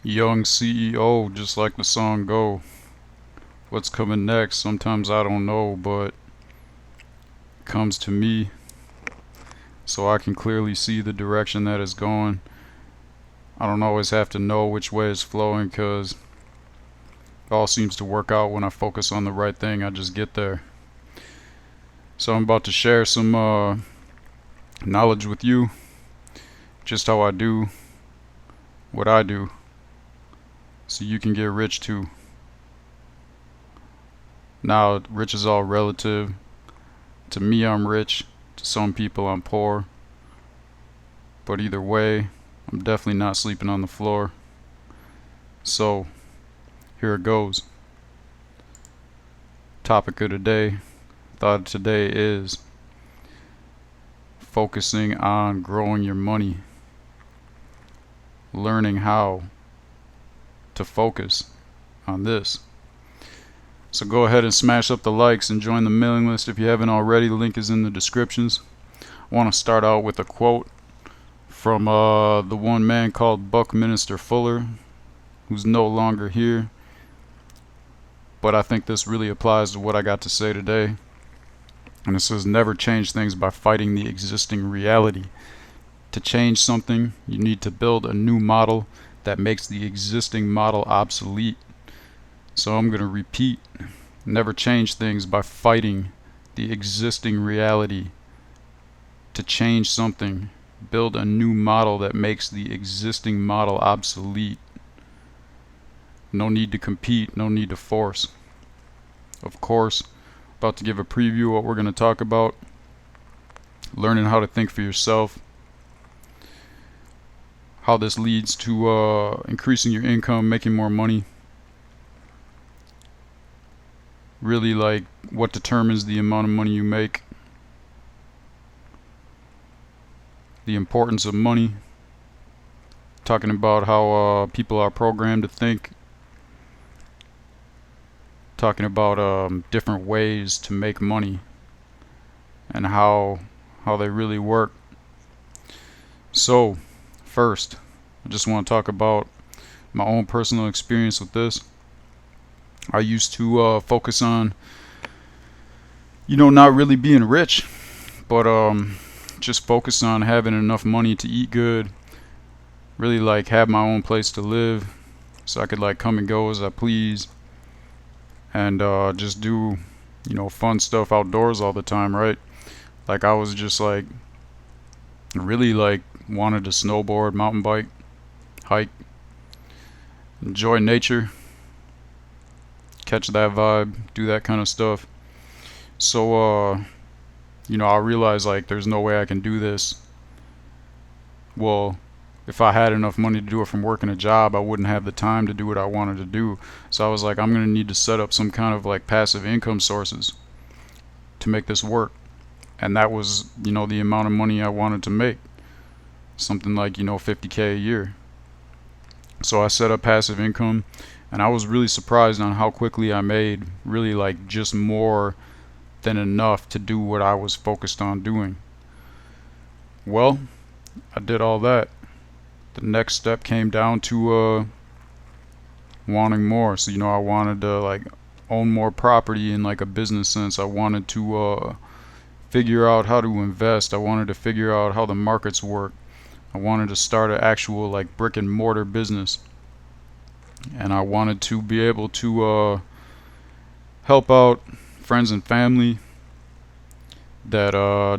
Young CEO, just like the song go. What's coming next? Sometimes I don't know, but it comes to me so I can clearly see the direction that it's going. I don't always have to know which way it's flowing because it all seems to work out when I focus on the right thing. I just get there. So I'm about to share some knowledge with you, just how I do what I do, so you can get rich too. Now, rich is all relative. To me, I'm rich. To some people, I'm poor. But either way, I'm definitely not sleeping on the floor. So, here it goes. Topic of the day. Thought of today is focusing on growing your money. Learning how to focus on this. So go ahead and smash up the likes and join the mailing list if you haven't already. The link is in the descriptions. I want to start out with a quote from the one man called Buckminster Fuller, who's no longer here. But I think this really applies to what I got to say today. And it says, never change things by fighting the existing reality. To change something, you need to build a new model that makes the existing model obsolete. So I'm going to repeat, never change things by fighting the existing reality. To change something, build a new model that makes the existing model obsolete. No need to compete, no need to force. Of course, about to give a preview of what we're going to talk about. Learning how to think for yourself. How this leads to increasing your income, making more money. Really, like, what determines the amount of money you make. The importance of money. Talking about how people are programmed to think. Talking about different ways to make money and how they really work. So, first, I just want to talk about my own personal experience with this. I used to focus on, not really being rich, but just focus on having enough money to eat good, really like have my own place to live so I could like come and go as I please, and just do fun stuff outdoors all the time, right? Like I was just like really like wanted to snowboard, mountain bike, hike, enjoy nature, catch that vibe, do that kind of stuff. So I realized like there's no way I can do this. Well, if I had enough money to do it from working a job, I wouldn't have the time to do what I wanted to do. So I was like, I'm gonna need to set up some kind of like passive income sources to make this work. And that was, the amount of money I wanted to make. Something like, 50K a year. So I set up passive income, and I was really surprised on how quickly I made really like just more than enough to do what I was focused on doing. Well, I did all that. The next step came down to wanting more. So I wanted to like own more property in like a business sense. I wanted to figure out how to invest. I wanted to figure out how the markets work. I wanted to start an actual like brick and mortar business, and I wanted to be able to help out friends and family that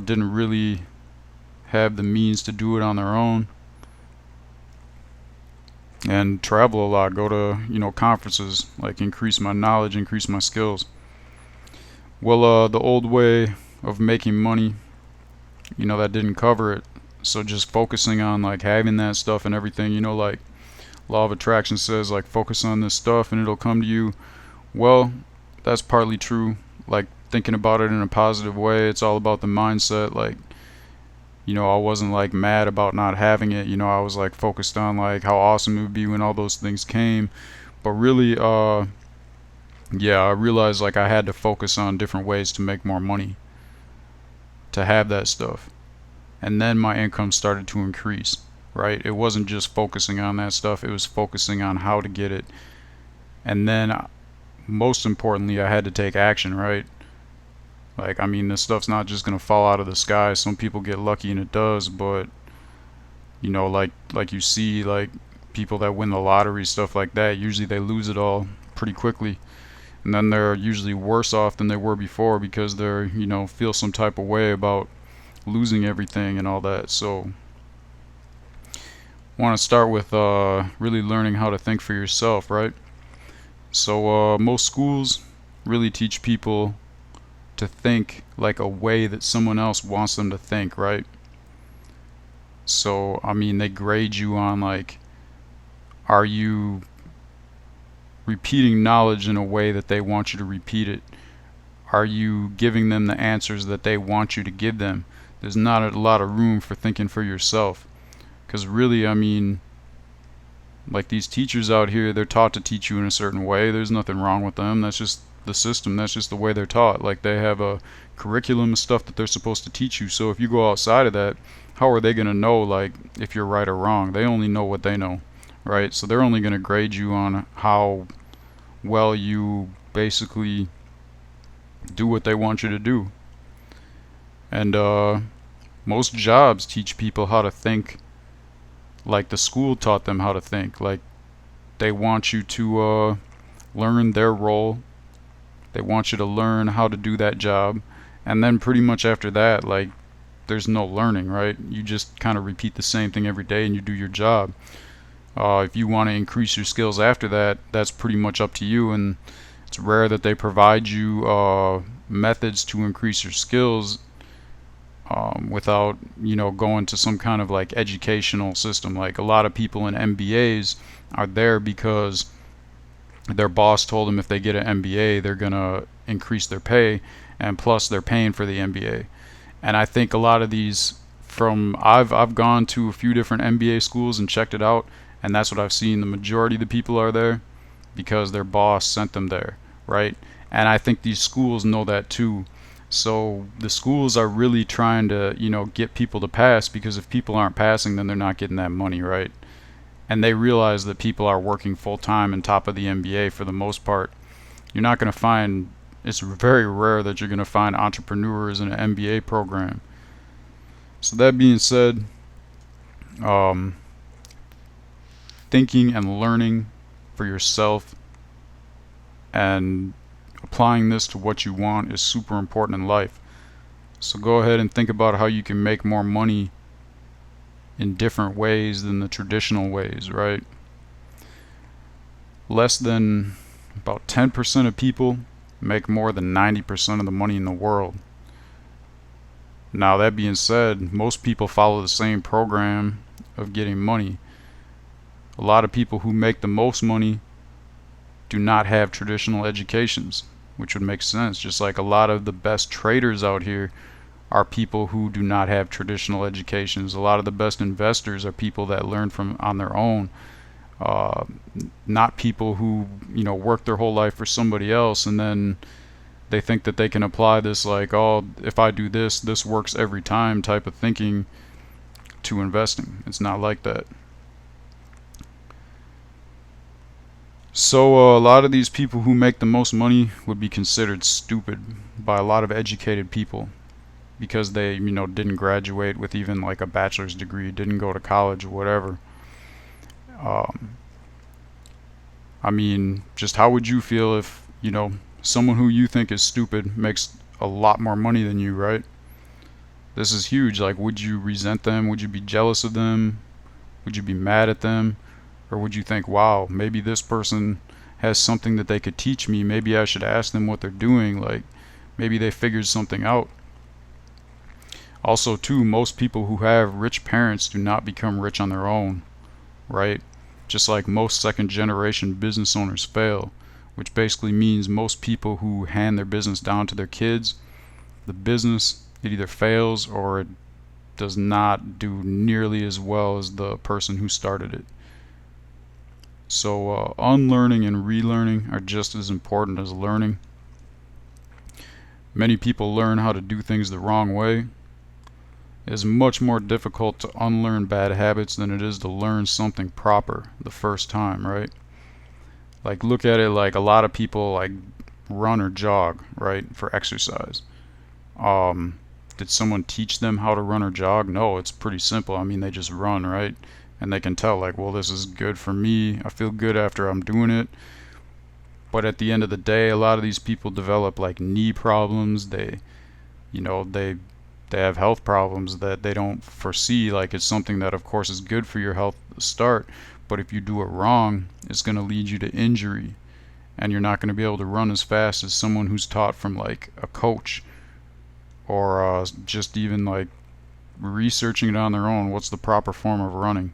didn't really have the means to do it on their own, and travel a lot, go to conferences, like increase my knowledge, increase my skills. Well, the old way of making money, that didn't cover it. So just focusing on like having that stuff and everything, like law of attraction says, like focus on this stuff and it'll come to you. Well, that's partly true. Like thinking about it in a positive way, it's all about the mindset. Like I wasn't like mad about not having it. I was like focused on like how awesome it would be when all those things came. But really, yeah, I realized like I had to focus on different ways to make more money, to have that stuff. And then my income started to increase. right? It wasn't just focusing on that stuff, it was focusing on how to get it. And then, most importantly, I had to take action, right? Like, I mean, this stuff's not just gonna fall out of the sky. Some people get lucky and it does, but like you see, like people that win the lottery, stuff like that, usually they lose it all pretty quickly, and then they're usually worse off than they were before because they're, feel some type of way about losing everything and all that. So want to start with really learning how to think for yourself, right? So most schools really teach people to think like a way that someone else wants them to think, right? So I mean, they grade you on, like, are you repeating knowledge in a way that they want you to repeat it? Are you giving them the answers that they want you to give them? There's not a lot of room for thinking for yourself. Because really, I mean, like, these teachers out here, they're taught to teach you in a certain way. There's nothing wrong with them. That's just the system. That's just the way they're taught. Like, they have a curriculum and stuff that they're supposed to teach you. So if you go outside of that, how are they going to know, like, if you're right or wrong? They only know what they know, right? So they're only going to grade you on how well you basically do what they want you to do. And most jobs teach people how to think like the school taught them how to think. Like, they want you to learn their role. They want you to learn how to do that job. And then pretty much after that, like, there's no learning, right? You just kind of repeat the same thing every day and you do your job. If you want to increase your skills after that, that's pretty much up to you. And it's rare that they provide you methods to increase your skills without, going to some kind of like educational system. Like, a lot of people in MBAs are there because their boss told them if they get an MBA, they're gonna increase their pay, and plus they're paying for the MBA. And I think a lot of these, I've gone to a few different MBA schools and checked it out, and that's what I've seen. The majority of the people are there because their boss sent them there, right? And I think these schools know that too. So the schools are really trying to, get people to pass, because if people aren't passing, then they're not getting that money, right? And they realize that people are working full time on top of the MBA for the most part. You're not going to find, it's very rare that you're going to find entrepreneurs in an MBA program. So that being said, thinking and learning for yourself and applying this to what you want is super important in life. So go ahead and think about how you can make more money in different ways than the traditional ways, right? Less than about 10% of people make more than 90% of the money in the world. Now, that being said, most people follow the same program of getting money. A lot of people who make the most money do not have traditional educations, which would make sense. Just like a lot of the best traders out here are people who do not have traditional educations. A lot of the best investors are people that learn from on their own, not people who, work their whole life for somebody else and then they think that they can apply this, like, oh, if I do this, this works every time type of thinking to investing. It's not like that. So a lot of these people who make the most money would be considered stupid by a lot of educated people because they, didn't graduate with even like a bachelor's degree, didn't go to college or whatever. I mean, just how would you feel if, someone who you think is stupid makes a lot more money than you, right? This is huge. Like, would you resent them? Would you be jealous of them? Would you be mad at them? Or would you think, wow, maybe this person has something that they could teach me. Maybe I should ask them what they're doing. Like, maybe they figured something out. Also, too, most people who have rich parents do not become rich on their own, right? Just like most second generation business owners fail, which basically means most people who hand their business down to their kids, the business, it either fails or it does not do nearly as well as the person who started it. So unlearning and relearning are just as important as learning. Many people learn how to do things the wrong way. It's much more difficult to unlearn bad habits than it is to learn something proper the first time, right? Like, look at it like a lot of people like run or jog, right, for exercise. Um, did someone teach them how to run or jog? No, it's pretty simple. I mean, they just run, right? And they can tell, like, well, this is good for me. I feel good after I'm doing it. But at the end of the day, a lot of these people develop like knee problems. They have health problems that they don't foresee. Like, it's something that of course is good for your health to start, but if you do it wrong, it's going to lead you to injury, and you're not going to be able to run as fast as someone who's taught from like a coach, or just even like researching it on their own. What's the proper form of running?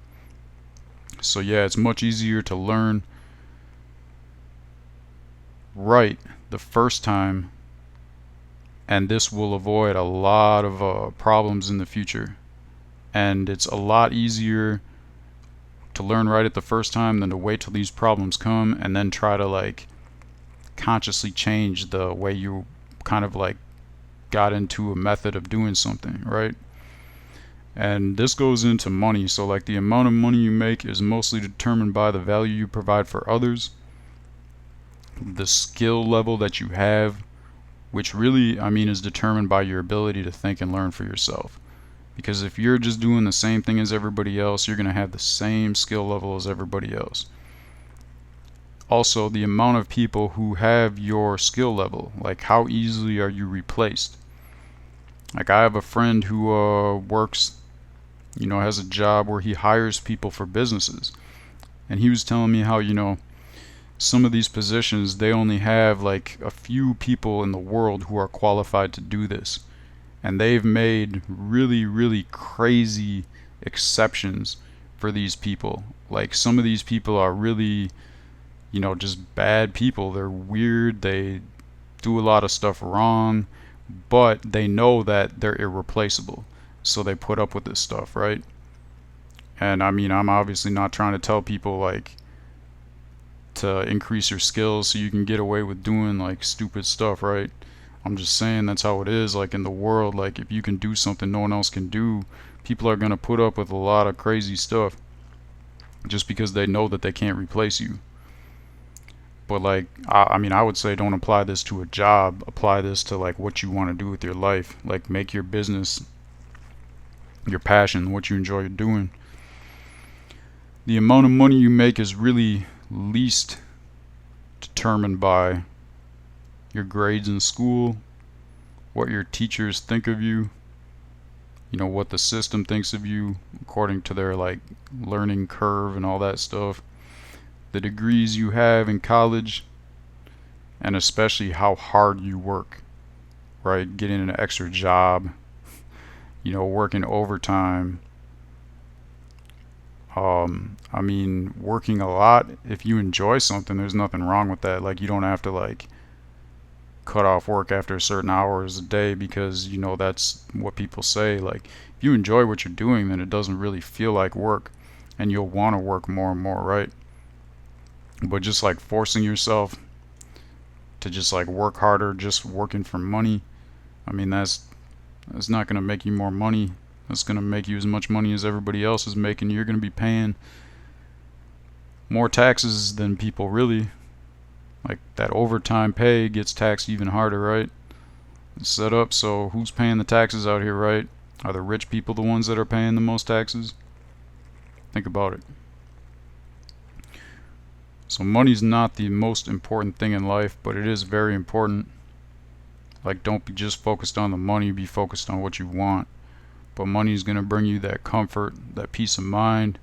So yeah, it's much easier to learn right the first time, and this will avoid a lot of problems in the future. And it's a lot easier to learn right at the first time than to wait till these problems come and then try to like consciously change the way you kind of like got into a method of doing something, right? And this goes into money. So like, the amount of money you make is mostly determined by the value you provide for others, the skill level that you have, which really, I mean, is determined by your ability to think and learn for yourself. Because if you're just doing the same thing as everybody else, you're going to have the same skill level as everybody else. Also, the amount of people who have your skill level, like how easily are you replaced? Like, I have a friend who works, has a job where he hires people for businesses. And he was telling me how, some of these positions, they only have like a few people in the world who are qualified to do this. And they've made really, really crazy exceptions for these people. Like, some of these people are really, just bad people. They're weird. They do a lot of stuff wrong, but they know that they're irreplaceable. So they put up with this stuff, right? And I mean, I'm obviously not trying to tell people like to increase your skills so you can get away with doing like stupid stuff, right? I'm just saying that's how it is. Like, in the world, like, if you can do something no one else can do, people are going to put up with a lot of crazy stuff just because they know that they can't replace you. But like, I mean, I would say don't apply this to a job. Apply this to like what you want to do with your life. Like, make your business your passion, what you enjoy doing. The amount of money you make is really least determined by your grades in school, what your teachers think of you, what the system thinks of you according to their like learning curve and all that stuff, the degrees you have in college, and especially how hard you work, right? Getting an extra job, working overtime. I mean, working a lot, if you enjoy something, there's nothing wrong with that. Like, you don't have to like cut off work after certain hours a day because that's what people say. Like, if you enjoy what you're doing, then it doesn't really feel like work, and you'll want to work more and more, right? But just like forcing yourself to just like work harder, just working for money, I mean, that's not going to make you more money. That's going to make you as much money as everybody else is making. You're going to be paying more taxes than people, really. Like, that overtime pay gets taxed even harder, right? It's set up so who's paying the taxes out here, right? Are the rich people the ones that are paying the most taxes? Think about it. So money's not the most important thing in life, but it is very important. Like, don't be just focused on the money, be focused on what you want. But money's going to bring you that comfort, that peace of mind,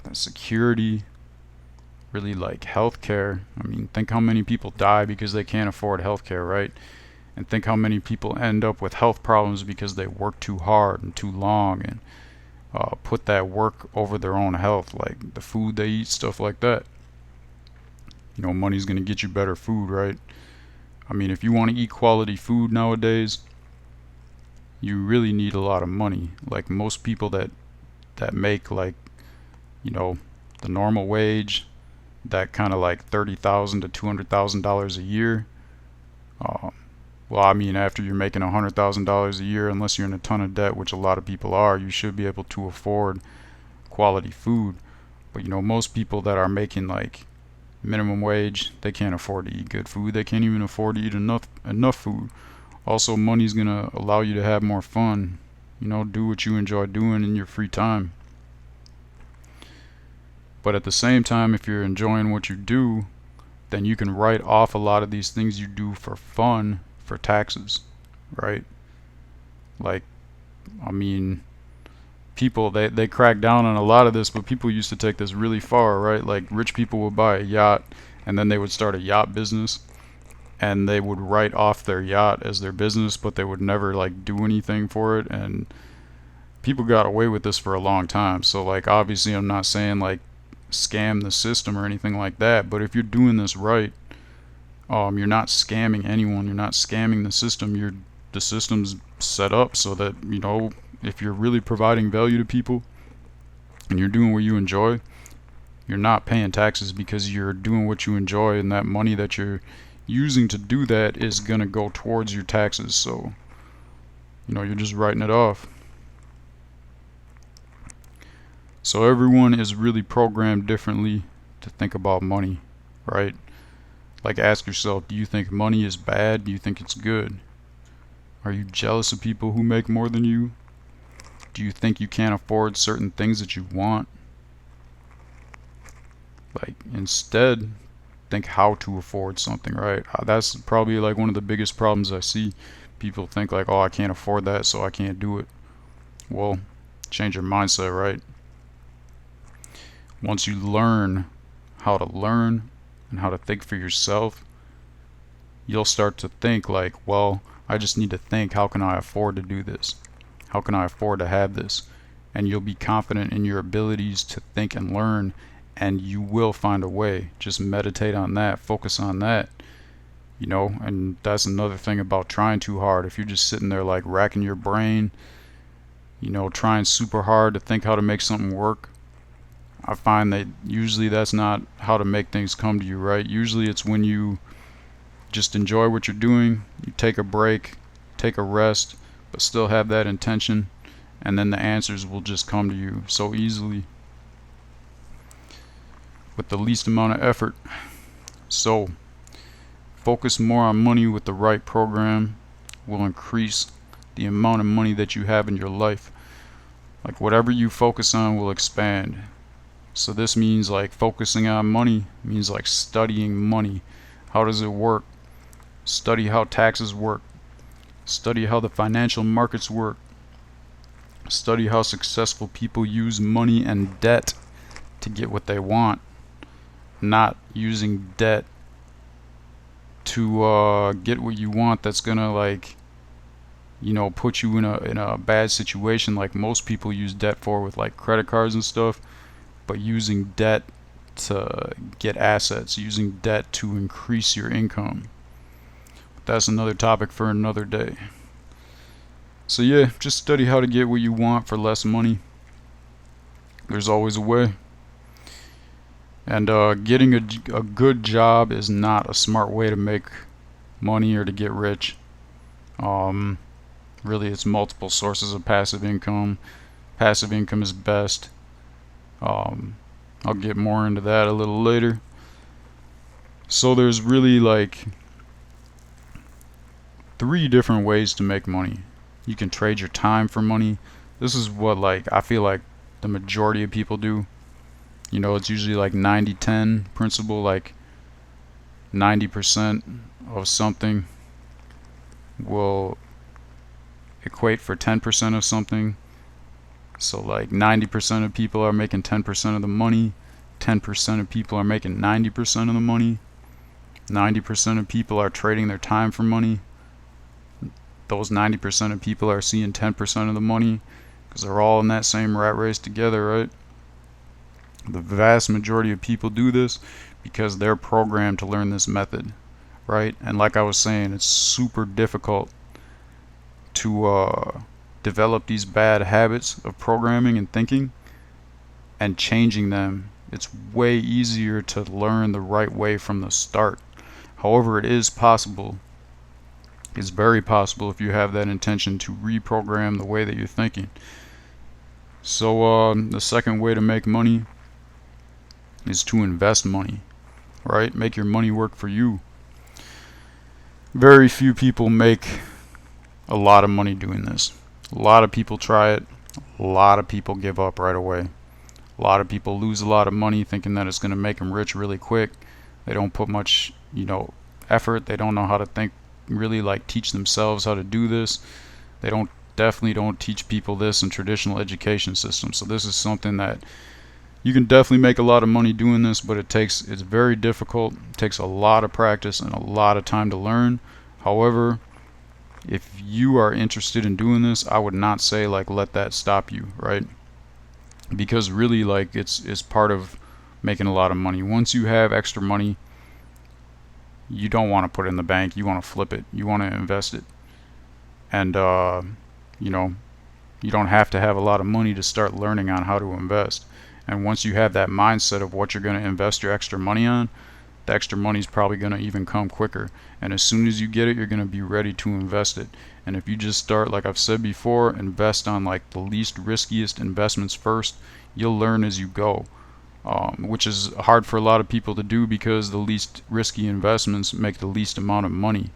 that security, really like healthcare. I mean, think how many people die because they can't afford healthcare, right? And think how many people end up with health problems because they work too hard and too long and put that work over their own health, like the food they eat, stuff like that. Money's going to get you better food, right? I mean, if you want to eat quality food nowadays, you really need a lot of money. Like, most people that make like, the normal wage, that kind of like $30,000 to $200,000 a year, Well, I mean, after you're making $100,000 a year, unless you're in a ton of debt, which a lot of people are, you should be able to afford quality food. But most people that are making like minimum wage, they can't afford to eat good food. They can't even afford to eat enough food. Also, money's gonna allow you to have more fun. Do what you enjoy doing in your free time. But at the same time, if you're enjoying what you do, then you can write off a lot of these things you do for fun for taxes, right? Like, I mean, people they crack down on a lot of this, but people used to take this really far, right? Like rich people would buy a yacht and then they would start a yacht business and they would write off their yacht as their business, but they would never like do anything for it. And people got away with this for a long time. So like obviously I'm not saying like scam the system or anything like that, but if you're doing this right, you're not scamming anyone, you're not scamming the system. The system's set up so that if you're really providing value to people and you're doing what you enjoy, you're not paying taxes because you're doing what you enjoy, and that money that you're using to do that is going to go towards your taxes. So you're just writing it off. So everyone is really programmed differently to think about money, right? Like ask yourself, do you think money is bad? Do you think it's good? Are you jealous of people who make more than you? Do you think you can't afford certain things that you want? Like instead, think how to afford something, right? That's probably like one of the biggest problems I see. People think like, oh, I can't afford that, so I can't do it. Well, change your mindset, right? Once you learn how to learn and how to think for yourself, you'll start to think like, well, I just need to think, how can I afford to do this? How can I afford to have this? And you'll be confident in your abilities to think and learn, and you will find a way. Just meditate on that, focus on that, and that's another thing about trying too hard. If you're just sitting there like racking your brain, trying super hard to think how to make something work, I find that usually that's not how to make things come to you, right? Usually it's when you just enjoy what you're doing, you take a break, take a rest, but still have that intention, and then the answers will just come to you so easily with the least amount of effort. So focus more on money with the right program will increase the amount of money that you have in your life. Like whatever you focus on will expand. So this means like focusing on money means like studying money. How does it work? Study how taxes work. Study how the financial markets work. Study how successful people use money and debt to get what they want, not using debt to get what you want. That's gonna like put you in a bad situation like most people use debt for with like credit cards and stuff. But using debt to get assets, using debt to increase your income. But that's another topic for another day. So yeah, just study how to get what you want for less money. There's always a way. And getting a good job is not a smart way to make money or to get rich. Really, it's multiple sources of passive income. Passive income is best. I'll get more into that a little later. So there's really like 3 different ways to make money. You can trade your time for money. This is what like I feel like the majority of people do. It's usually like 90-10 principle, like 90% of something will equate for 10% of something. So like 90% of people are making 10% of the money, 10% of people are making 90% of the money, 90% of people are trading their time for money. Those 90% of people are seeing 10% of the money because they're all in that same rat race together, right? The vast majority of people do this because they're programmed to learn this method, right? And like I was saying, it's super difficult to develop these bad habits of programming and thinking and changing them. It's way easier to learn the right way from the start. However, it is possible It's very possible if you have that intention to reprogram the way that you're thinking. So the second way to make money is to invest money, right? Make your money work for you. Very few people make a lot of money doing this. A lot of people try it. A lot of people give up right away. A lot of people lose a lot of money thinking that it's going to make them rich really quick. They don't put much, effort. They don't know how to think, really like teach themselves how to do this. They definitely don't teach people this in traditional education systems. So this is something that you can definitely make a lot of money doing this, but it's very difficult. It takes a lot of practice and a lot of time to learn. However, if you are interested in doing this, I would not say like let that stop you, right? Because really like it's part of making a lot of money. Once you have extra money, you don't want to put it in the bank. You want to flip it. You want to invest it. And you don't have to have a lot of money to start learning on how to invest. And once you have that mindset of what you're going to invest your extra money on, the extra money is probably going to even come quicker. And as soon as you get it, you're going to be ready to invest it. And if you just start, like I've said before, invest on like the least riskiest investments first, you'll learn as you go, which is hard for a lot of people to do because the least risky investments make the least amount of money.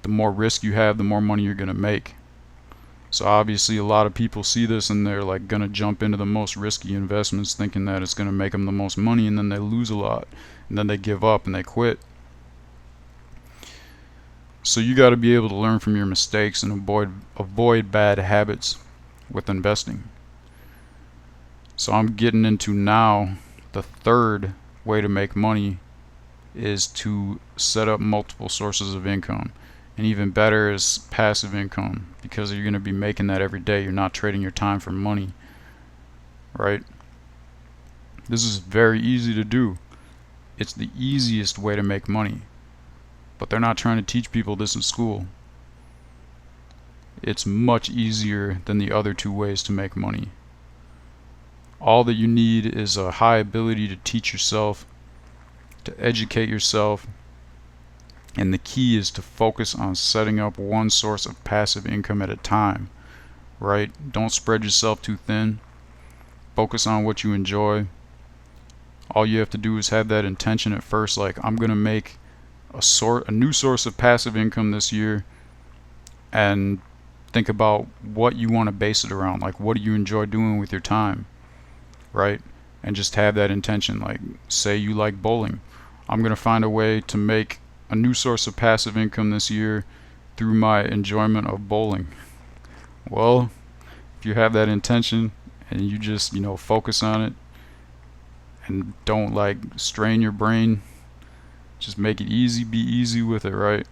The more risk you have, the more money you're going to make. So obviously a lot of people see this and they're like going to jump into the most risky investments thinking that it's going to make them the most money, and then they lose a lot and then they give up and they quit. So you got to be able to learn from your mistakes and avoid bad habits with investing. So I'm getting into now the third way to make money is to set up multiple sources of income. And even better is passive income, because you're going to be making that every day. You're not trading your time for money, right? This is very easy to do. It's the easiest way to make money, but they're not trying to teach people this in school. It's much easier than the other two ways to make money. All that you need is a high ability to teach yourself, to educate yourself. And the key is to focus on setting up one source of passive income at a time, right? Don't spread yourself too thin. Focus on what you enjoy. All you have to do is have that intention at first, like I'm going to make a new source of passive income this year, and think about what you want to base it around. Like, what do you enjoy doing with your time, right? And just have that intention. Like, say you like bowling. I'm going to find a way to make a new source of passive income this year through my enjoyment of bowling. Well, if you have that intention and you just, focus on it and don't like strain your brain, just make it easy, be easy with it, right?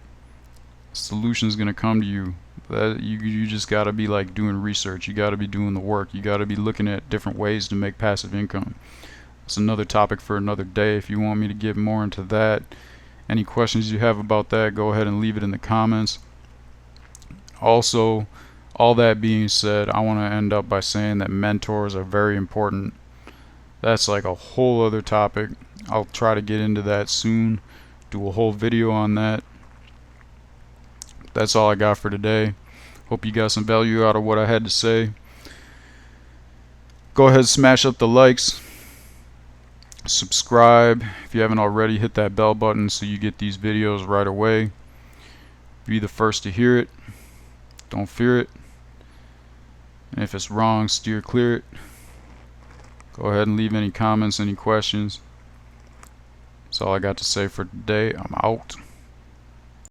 Solution's gonna come to you. That you just gotta be like doing research. You gotta be doing the work. You gotta be looking at different ways to make passive income. That's another topic for another day. If you want me to get more into that, any questions you have about that, go ahead and leave it in the comments. Also, all that being said, I want to end up by saying that mentors are very important. That's like a whole other topic. I'll try to get into that soon, do a whole video on that. That's all I got for today. Hope you got some value out of what I had to say. Go ahead, smash up the likes. Subscribe if you haven't already. Hit that bell button so you get these videos right away. Be the first to hear it. Don't fear it. And if it's wrong, steer clear it. Go ahead and leave any comments, any questions. That's all I got to say for today. I'm out.